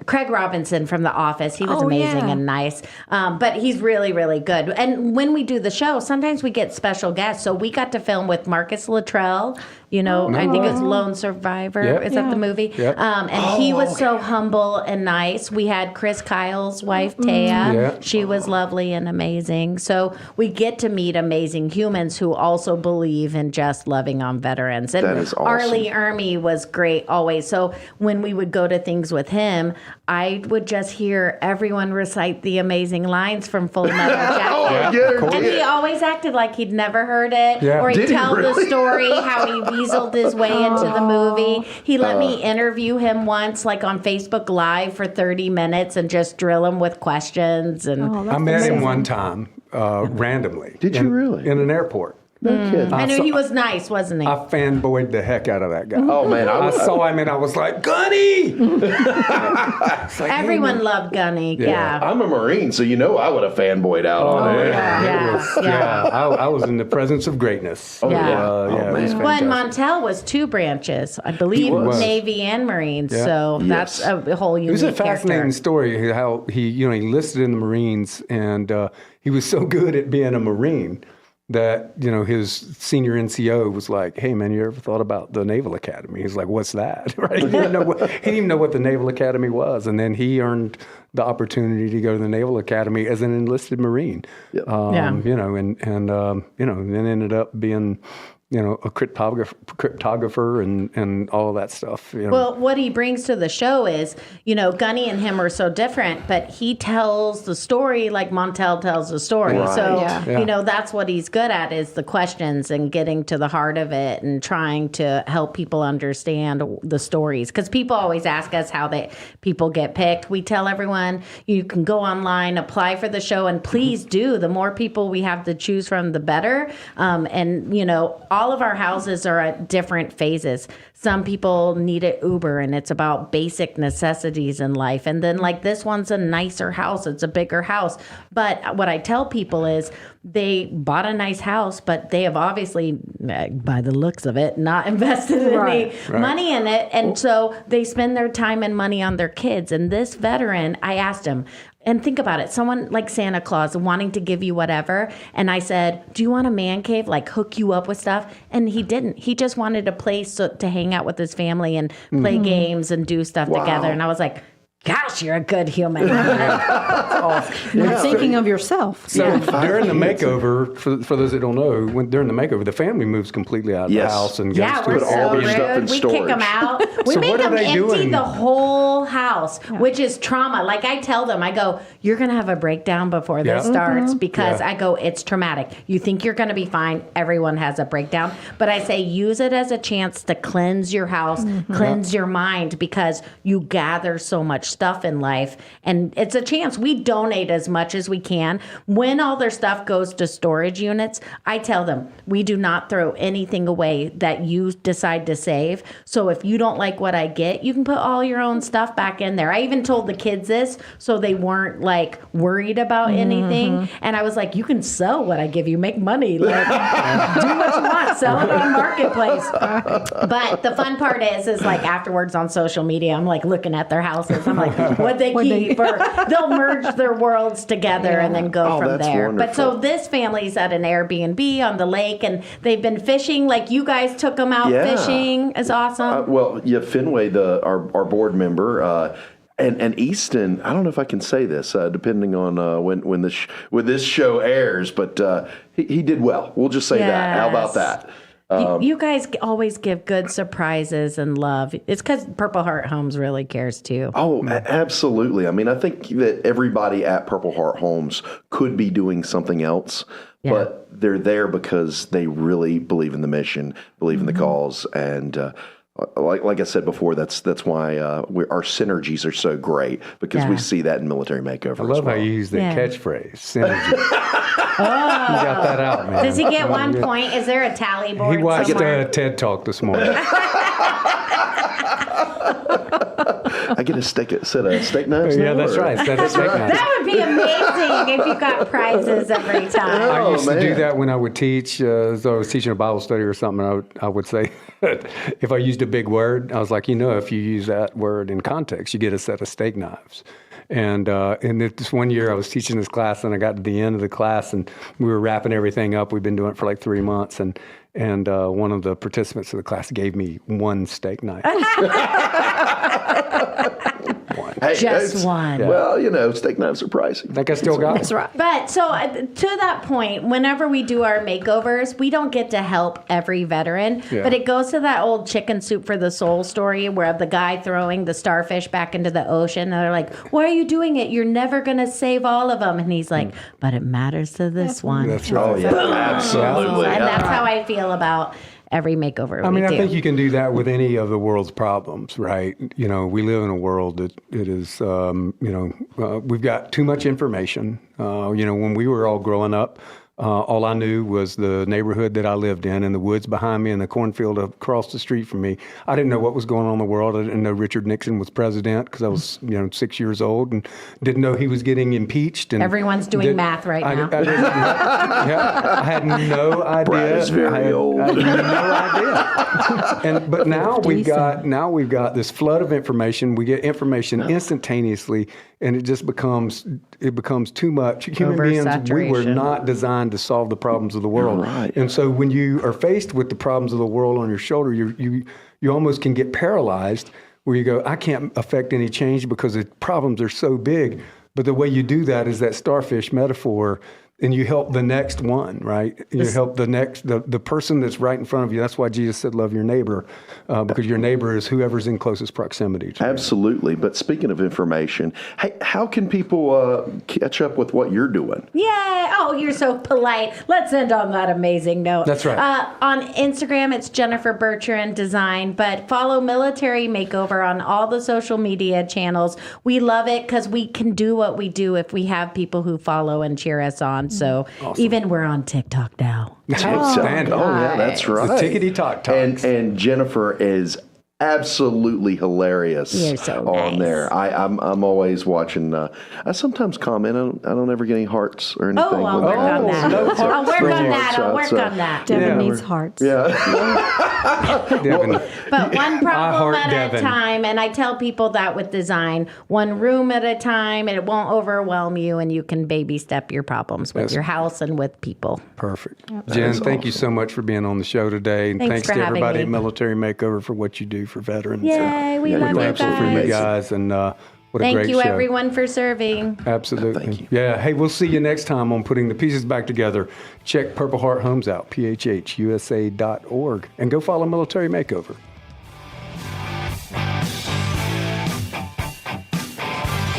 Craig Robinson from The Office. He was amazing and nice, but he's really, really good. And when we do the show, sometimes we get special guests. So we got to film with Marcus Luttrell. You know, I think it's Lone Survivor. Yep. Is that the movie? Yep. And he was so humble and nice. We had Chris Kyle's wife, Taya. Yeah. She was lovely and amazing. So we get to meet amazing humans who also believe in just loving on veterans. And That is awesome. Arlie Ermy was great always. So when we would go to things with him, I would just hear everyone recite the amazing lines from Full Metal Jacket. Yeah, And he always acted like he'd never heard it, Yeah. or he'd Did he tell the really? story how he weaseled his way into the movie. He let me interview him once, like on Facebook Live for 30 minutes, and just drill him with questions. And I met him one time randomly. Did you really? In an airport. No kidding. I knew he was nice, wasn't he? I fanboyed the heck out of that guy. Oh man, I saw him and I was like, Gunny! Everyone loved Gunny. Yeah. I'm a Marine, so you know I would have fanboyed out on it. Yeah. I was in the presence of greatness. Oh, Yeah. yeah. It was man. Well, and fantastic. Montel was 2 branches, I believe, was. Navy and Marines. Yeah. So Yes. that's a whole It unique was a fascinating character. story how he enlisted in the Marines, and he was so good at being a Marine that, his senior NCO was like, hey, man, you ever thought about the Naval Academy? He's like, what's that? Right? He didn't even know what the Naval Academy was. And then he earned the opportunity to go to the Naval Academy as an enlisted Marine. Yep. And then ended up being, a cryptographer and all of that stuff. Well, what he brings to the show is, Gunny and him are so different, but he tells the story like Montel tells the story. Right. So, Yeah. that's what he's good at is the questions and getting to the heart of it and trying to help people understand the stories. Because people always ask us how people get picked. We tell everyone you can go online, apply for the show, and please do. The more people we have to choose from, the better. All of our houses are at different phases. Some people need it Uber, and it's about basic necessities in life. And then like this one's a nicer house. It's a bigger house. But what I tell people is they bought a nice house, but they have obviously, by the looks of it, not invested any money in it. And so they spend their time and money on their kids. And this veteran, I asked him, and think about it, someone like Santa Claus wanting to give you whatever. And I said, do you want a man cave, like hook you up with stuff? And he didn't. He just wanted a place to hang out with his family and play games and do stuff together. And I was like, gosh, you're a good human. You're thinking of yourself. So during the makeover, for those that don't know, during the makeover, the family moves completely out of Yes. the house and goes Yeah, to we're an all so their Airbnb. stuff in rude. We kick them storage. out. We So make what are them they empty doing? the whole house, which is trauma. Like I tell them, I go, you're going to have a breakdown before this Yeah. starts because Yeah. I go, it's traumatic. You think you're going to be fine. Everyone has a breakdown. But I say, use it as a chance to cleanse your house, cleanse your mind because you gather so much stuff in life, and it's a chance. We donate as much as we can. When all their stuff goes to storage units, I tell them, we do not throw anything away that you decide to save. So if you don't like what I get, you can put all your own stuff back in there. I even told the kids this so they weren't like worried about anything. And I was like, you can sell what I give you, make money. Like, do what you want, sell it on Marketplace. But the fun part is like afterwards on social media, I'm like looking at their houses. I'm like, what'd they keep? Or they'll merge their worlds together and then go from there. Wonderful. But so this family's at an Airbnb on the lake, and they've been fishing. Like you guys took them out fishing. It's awesome. Fenway, our board member, and Easton. I don't know if I can say this, depending on when this show airs, but he did well. We'll just say that. How about that? You guys always give good surprises and love. It's because Purple Heart Homes really cares too. Oh, absolutely. I mean, I think that everybody at Purple Heart Homes could be doing something else, but they're there because they really believe in the mission, believe in the cause, and like I said before, that's why our synergies are so great, because we see that in Military Makeover. I love how you use that catchphrase, synergy. You got that out, man. Does he get 1 point? Is there a tally board? He watched somewhere? a TED Talk this morning. I get a set of steak knives. Yeah, now, that's or? right. Set of steak knives. That would be amazing if you got prizes every time. I used to do man. that when I would teach. So I was teaching a Bible study or something. I would say, if I used a big word, I was like, if you use that word in context, you get a set of steak knives. And this one year I was teaching this class, and I got to the end of the class, and we were wrapping everything up. We've been doing it for like 3 months, and one of the participants of the class gave me one steak knife. Hey, Just one. Well, steak knives are pricey. I think I still got it. That's right. But so to that point, whenever we do our makeovers, we don't get to help every veteran, but it goes to that old chicken soup for the soul story where the guy throwing the starfish back into the ocean, and they're like, why are you doing it? You're never going to save all of them. And he's like, but it matters to this one. That's right. Oh, yeah, absolutely. And that's how I feel about every makeover I we do. think you can do that with any of the world's problems, right? We live in a world that it is, we've got too much information. When we were all growing up, all I knew was the neighborhood that I lived in and the woods behind me and the cornfield across the street from me. I didn't know what was going on in the world. I didn't know Richard Nixon was president because I was, 6 years old, and didn't know he was getting impeached. And Everyone's doing math right now. I had no idea. Brad is very old. I had no idea. But now we've got this flood of information. We get information instantaneously, and it just becomes too much. Human beings, we were not designed to solve the problems of the world. Right. And so when you are faced with the problems of the world on your shoulder, you almost can get paralyzed, where you go, I can't affect any change because the problems are so big. But the way you do that is that starfish metaphor, and you help the next one, right? You help the person that's right in front of you. That's why Jesus said, love your neighbor, because your neighbor is whoever's in closest proximity to you. Absolutely. But speaking of information, hey, how can people catch up with what you're doing? Yeah. Oh, you're so polite. Let's end on that amazing note. That's right. On Instagram, it's Jennifer Bertrand Design, but follow Military Makeover on all the social media channels. We love it because we can do what we do if we have people who follow and cheer us on. So even we're on TikTok now. Stand Oh, yeah, that's right. The tickety-tock talks. And Jennifer is absolutely hilarious You're so on nice. there. I'm always watching. I sometimes comment. I don't ever get any hearts or anything. Oh, I'll work on that. no I'll work no on that. I'll hearts. work on that. Devin Yeah, needs hearts. Yeah. Devin, But one problem heart at Devin. a time, and I tell people that with design, one room at a time, and it won't overwhelm you, and you can baby step your problems with your house and with people. perfect. Jen, thank you so much for being on the show today. And Thanks thanks for to having everybody me. at Military Makeover for what you do for veterans. Yay, we Yeah, love you're you absolutely For you amazing. guys, and what a Thank great you, show. everyone, for serving. Absolutely. Thank you. Yeah. Hey, we'll see you next time on Putting the Pieces Back Together. Check Purple Heart Homes out, phhusa.org, and go follow Military Makeover.